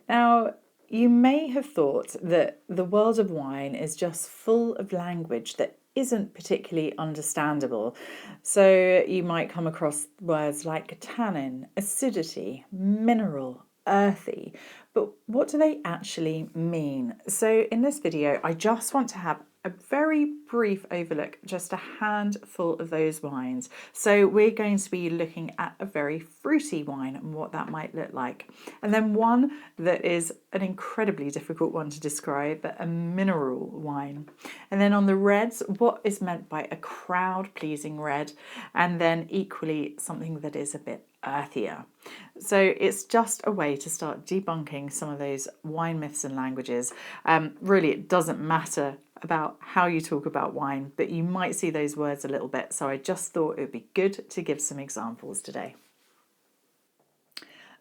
Now, you may have thought that the world of wine is just full of language that isn't particularly understandable. So you might come across words like tannin, acidity, mineral, earthy. But what do they actually mean? So in this video, I just want to have a very brief overlook, just a handful of those wines. So we're going to be looking at a very fruity wine and what that might look like. And then one that is an incredibly difficult one to describe, but a mineral wine. And then on the reds, what is meant by a crowd-pleasing red, and then equally something that is a bit earthier. So it's just a way to start debunking some of those wine myths and languages. Really, it doesn't matter about how you talk about wine, but you might see those words a little bit. So I just thought it would be good to give some examples today.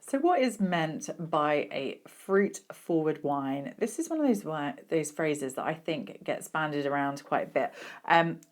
So what is meant by a fruit-forward wine? This is one of those phrases that I think gets bandied around quite a bit.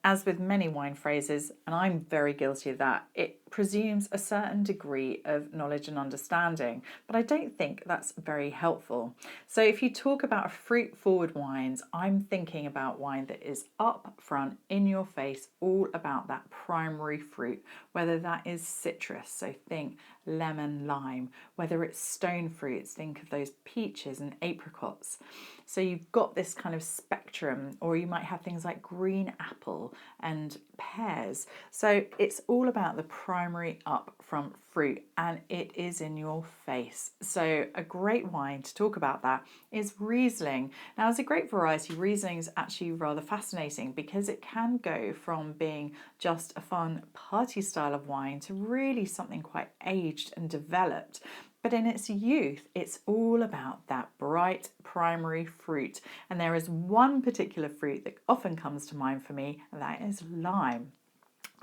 As with many wine phrases, and I'm very guilty of that, it presumes a certain degree of knowledge and understanding, but I don't think that's very helpful. So if you talk about fruit-forward wines, I'm thinking about wine that is up front, in your face, all about that primary fruit, whether that is citrus, so think lemon, lime, whether it's stone fruits, think of those peaches and apricots. So you've got this kind of spectrum, or you might have things like green apple and pears. So it's all about the primary upfront fruit, and it is in your face. So a great wine to talk about that is Riesling. Now, as a grape variety, Riesling is actually rather fascinating because it can go from being just a fun party style of wine to really something quite aged and developed. But in its youth, it's all about that bright primary fruit. And there is one particular fruit that often comes to mind for me, and that is lime.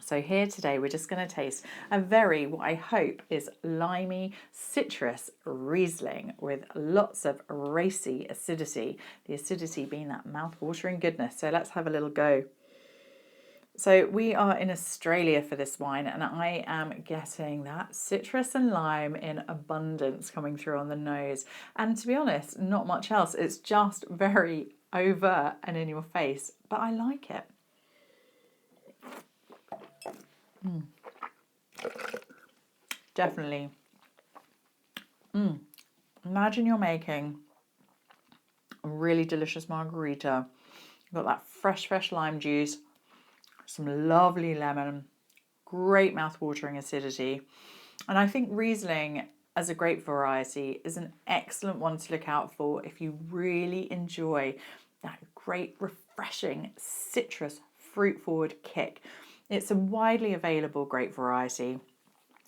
So here today, we're just going to taste a very, what I hope is limey citrus Riesling with lots of racy acidity, the acidity being that mouth-watering goodness. So let's have a little go. So we are in Australia for this wine, and I am getting that citrus and lime in abundance coming through on the nose. And to be honest, not much else. It's just very overt and in your face, but I like it. Definitely. Imagine you're making a really delicious margarita. You've got that fresh lime juice, some lovely lemon, great mouth-watering acidity. And I think Riesling as a grape variety is an excellent one to look out for if you really enjoy that great, refreshing citrus fruit-forward kick. It's a widely available grape variety,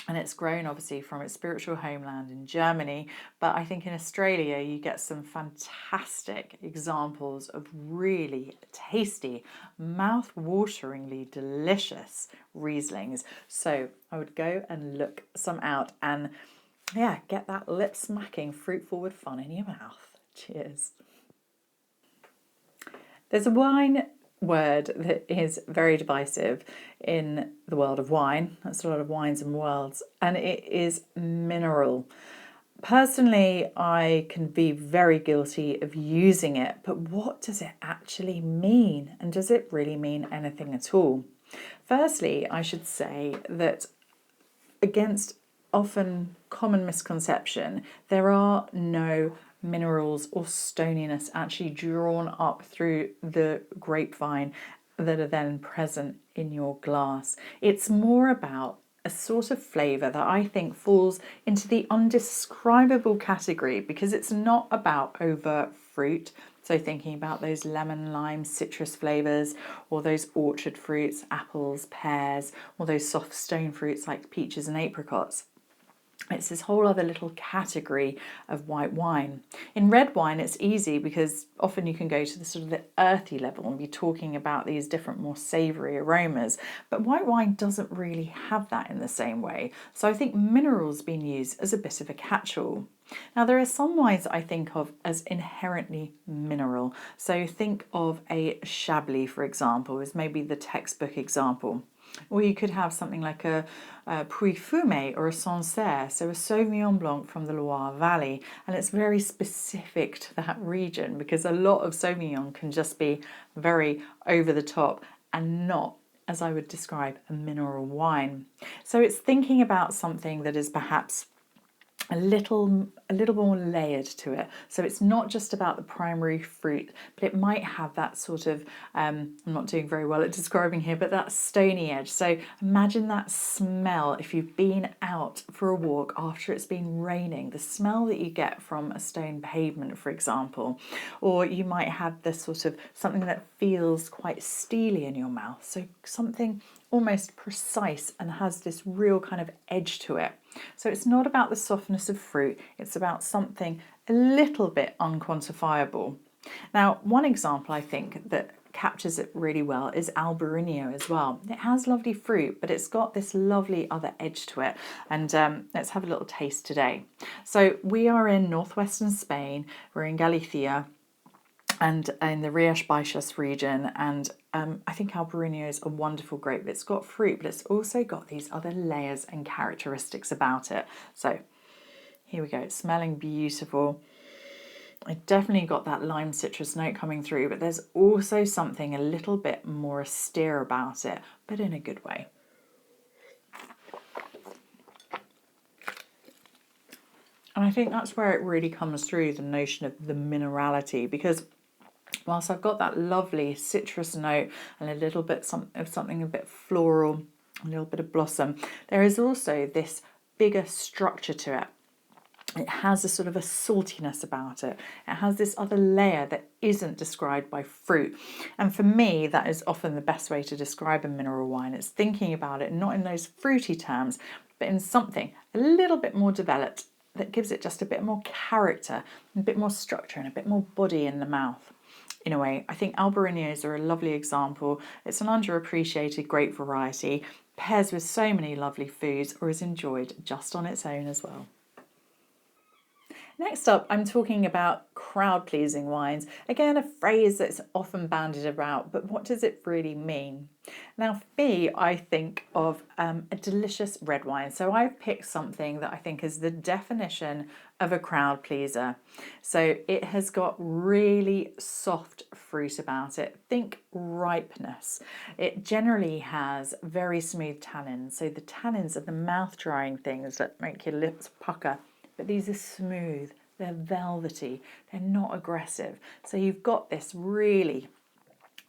and it's grown obviously from its spiritual homeland in Germany, but I think in Australia you get some fantastic examples of really tasty, mouth-wateringly delicious Rieslings. So I would go and look some out and get that lip-smacking fruit-forward fun in your mouth. Cheers. There's a wine word that is very divisive in the world of wine. That's a lot of wines and worlds, and it is mineral. Personally, I can be very guilty of using it, but what does it actually mean? And does it really mean anything at all? Firstly, I should say that against often common misconception, there are no minerals or stoniness actually drawn up through the grapevine that are then present in your glass. It's more about a sort of flavour that I think falls into the undescribable category because it's not about overt fruit. So thinking about those lemon, lime, citrus flavours, or those orchard fruits, apples, pears, or those soft stone fruits like peaches and apricots. It's this whole other little category of white wine. In red wine, it's easy because often you can go to the sort of the earthy level and be talking about these different, more savoury aromas. But white wine doesn't really have that in the same way. So I think minerals being used as a bit of a catch-all. Now, there are some wines I think of as inherently mineral. So think of a Chablis, for example, as maybe the textbook example. Or you could have something like a Puy Fumé or a Sancerre, so a Sauvignon Blanc from the Loire Valley. And it's very specific to that region because a lot of Sauvignon can just be very over the top and not, as I would describe, a mineral wine. So it's thinking about something that is perhaps a little more layered to it. So it's not just about the primary fruit, but it might have that sort of, I'm not doing very well at describing here, but that stony edge. So imagine that smell if you've been out for a walk after it's been raining, the smell that you get from a stone pavement, for example. Or you might have this sort of something that feels quite steely in your mouth. So something almost precise and has this real kind of edge to it. So it's not about the softness of fruit, it's about something a little bit unquantifiable. Now, one example I think that captures it really well is Albarino as well. It has lovely fruit, but it's got this lovely other edge to it. And let's have a little taste today. So we are in northwestern Spain, we're in Galicia, and in the Rias Baixas region, and I think Albarino is a wonderful grape. It's got fruit, but it's also got these other layers and characteristics about it. So here we go, it's smelling beautiful. I definitely got that lime citrus note coming through, but there's also something a little bit more austere about it, but in a good way. And I think that's where it really comes through, the notion of the minerality, because whilst I've got that lovely citrus note and a little bit of something a bit floral, a little bit of blossom, there is also this bigger structure to it. It has a sort of a saltiness about it. It has this other layer that isn't described by fruit. And for me, that is often the best way to describe a mineral wine. It's thinking about it not in those fruity terms, but in something a little bit more developed that gives it just a bit more character, a bit more structure and a bit more body in the mouth. In a way, I think Albariños are a lovely example. It's an underappreciated grape variety, pairs with so many lovely foods, or is enjoyed just on its own as well. Next up, I'm talking about crowd-pleasing wines. Again, a phrase that's often bandied about, but what does it really mean? Now, for me, I think of a delicious red wine. So I've picked something that I think is the definition of a crowd pleaser. So it has got really soft fruit about it. Think ripeness. It generally has very smooth tannins. So the tannins are the mouth-drying things that make your lips pucker. But these are smooth, they're velvety, they're not aggressive. So you've got this really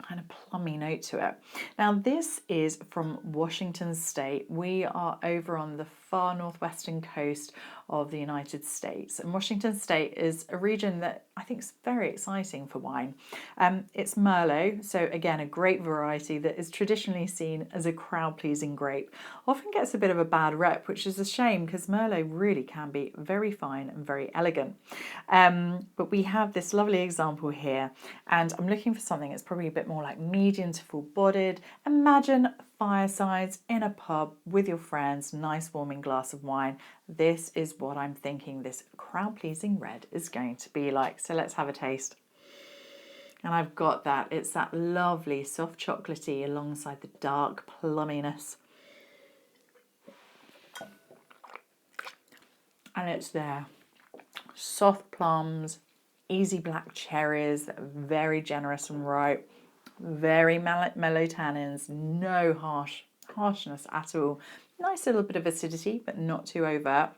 kind of plummy note to it. Now this is from Washington State. We are over on the far northwestern coast of the United States. And Washington State is a region that I think is very exciting for wine. It's Merlot, so again, a grape variety that is traditionally seen as a crowd-pleasing grape. Often gets a bit of a bad rep, which is a shame because Merlot really can be very fine and very elegant. But we have this lovely example here, and I'm looking for something that's probably a bit more like medium to full-bodied. Imagine firesides in a pub with your friends, nice warming glass of wine. This is what I'm thinking this crowd-pleasing red is going to be like. So let's have a taste. And I've got that. It's that lovely soft chocolatey alongside the dark plumminess. And it's there. Soft plums, easy black cherries that are very generous and ripe, very mellow tannins, no harshness at all. Nice little bit of acidity, but not too overt.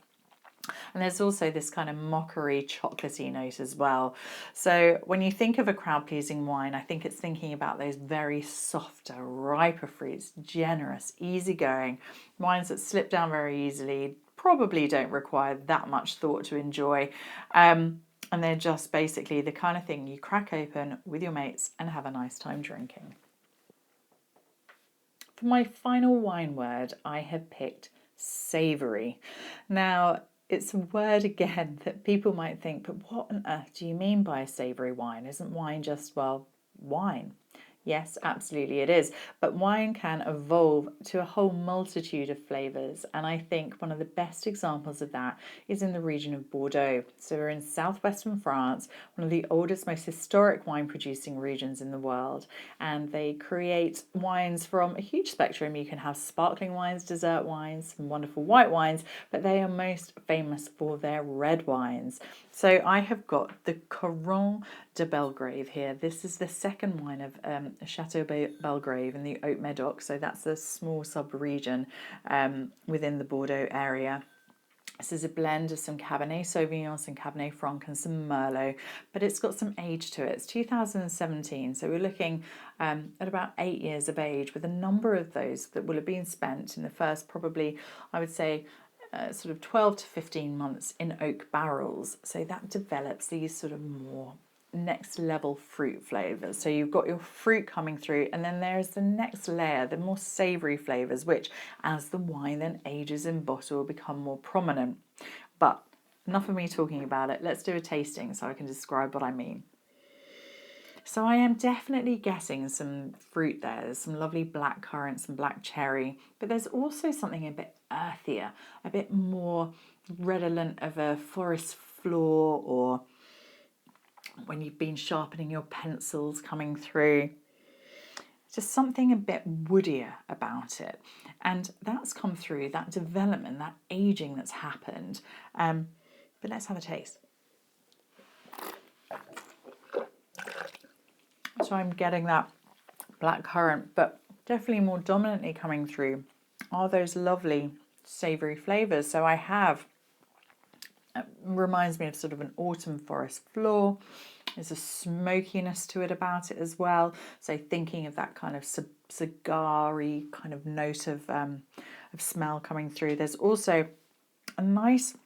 And there's also this kind of mockery chocolatey note as well. So when you think of a crowd-pleasing wine, I think it's thinking about those very softer, riper fruits, generous, easygoing, wines that slip down very easily, probably don't require that much thought to enjoy. And they're just basically the kind of thing you crack open with your mates and have a nice time drinking. For my final wine word, I have picked savoury. Now, it's a word again that people might think, but what on earth do you mean by a savoury wine? Isn't wine just, well, wine? Yes, absolutely it is. But wine can evolve to a whole multitude of flavours. And I think one of the best examples of that is in the region of Bordeaux. So we're in southwestern France, one of the oldest, most historic wine producing regions in the world. And they create wines from a huge spectrum. You can have sparkling wines, dessert wines, some wonderful white wines, but they are most famous for their red wines. So I have got the Coron de Belgrave here. This is the second wine of Chateau Belgrave in the Haute Medoc. So that's a small sub-region within the Bordeaux area. This is a blend of some Cabernet Sauvignon, some Cabernet Franc and some Merlot, but it's got some age to it. It's 2017, so we're looking at about 8 years of age, with a number of those that will have been spent in the first, probably, I would say, sort of 12 to 15 months in oak barrels. So that develops these sort of more next level fruit flavours. So you've got your fruit coming through, and then there's the next layer, the more savoury flavours, which as the wine then ages in bottle will become more prominent. But enough of me talking about it. Let's do a tasting so I can describe what I mean. So I am definitely getting some fruit there. There's some lovely black currants and black cherry, but there's also something a bit earthier, a bit more redolent of a forest floor, or when you've been sharpening your pencils coming through. Just something a bit woodier about it. And that's come through, that development, that aging that's happened. But let's have a taste. So I'm getting that black currant, but definitely more dominantly coming through are those lovely savoury flavours. So I have, reminds me of sort of an autumn forest floor. There's a smokiness to it about it as well. So thinking of that kind of cigar-y kind of note of smell coming through. There's also a nice,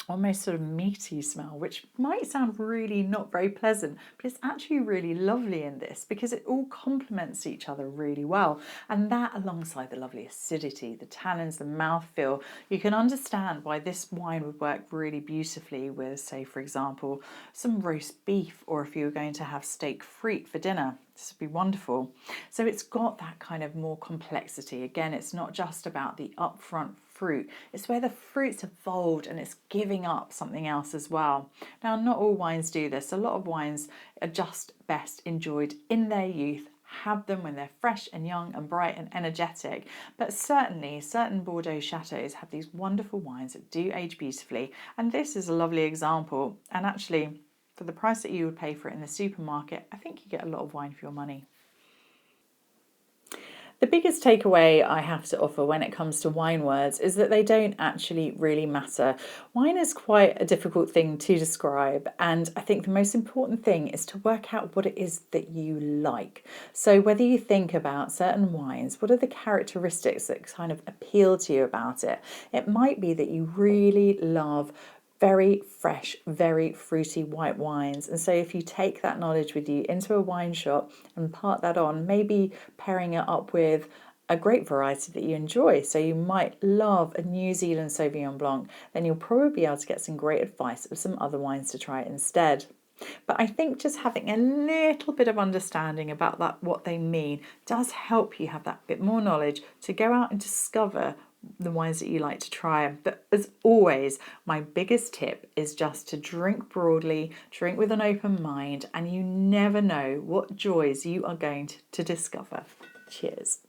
almost sort of meaty smell, which might sound really not very pleasant, but it's actually really lovely in this because it all complements each other really well. And that, alongside the lovely acidity, the tannins, the mouthfeel, you can understand why this wine would work really beautifully with, say, for example, some roast beef, or if you were going to have steak frite for dinner. This would be wonderful. So it's got that kind of more complexity. Again, it's not just about the upfront fruit, it's where the fruit's evolved and it's giving up something else as well. Now, not all wines do this. A lot of wines are just best enjoyed in their youth. Have them when they're fresh and young and bright and energetic. But certainly, certain Bordeaux chateaux have these wonderful wines that do age beautifully. And this is a lovely example. And actually, for the price that you would pay for it in the supermarket, I think you get a lot of wine for your money. The biggest takeaway I have to offer when it comes to wine words is that they don't actually really matter. Wine is quite a difficult thing to describe, and I think the most important thing is to work out what it is that you like. So whether you think about certain wines, what are the characteristics that kind of appeal to you about it? It might be that you really love very fresh, very fruity white wines. And so if you take that knowledge with you into a wine shop and part that on, maybe pairing it up with a grape variety that you enjoy. So you might love a New Zealand Sauvignon Blanc, then you'll probably be able to get some great advice of some other wines to try instead. But I think just having a little bit of understanding about that, what they mean, does help you have that bit more knowledge to go out and discover the wines that you like to try. But as always, my biggest tip is just to drink broadly, drink with an open mind, and you never know what joys you are going to discover. Cheers.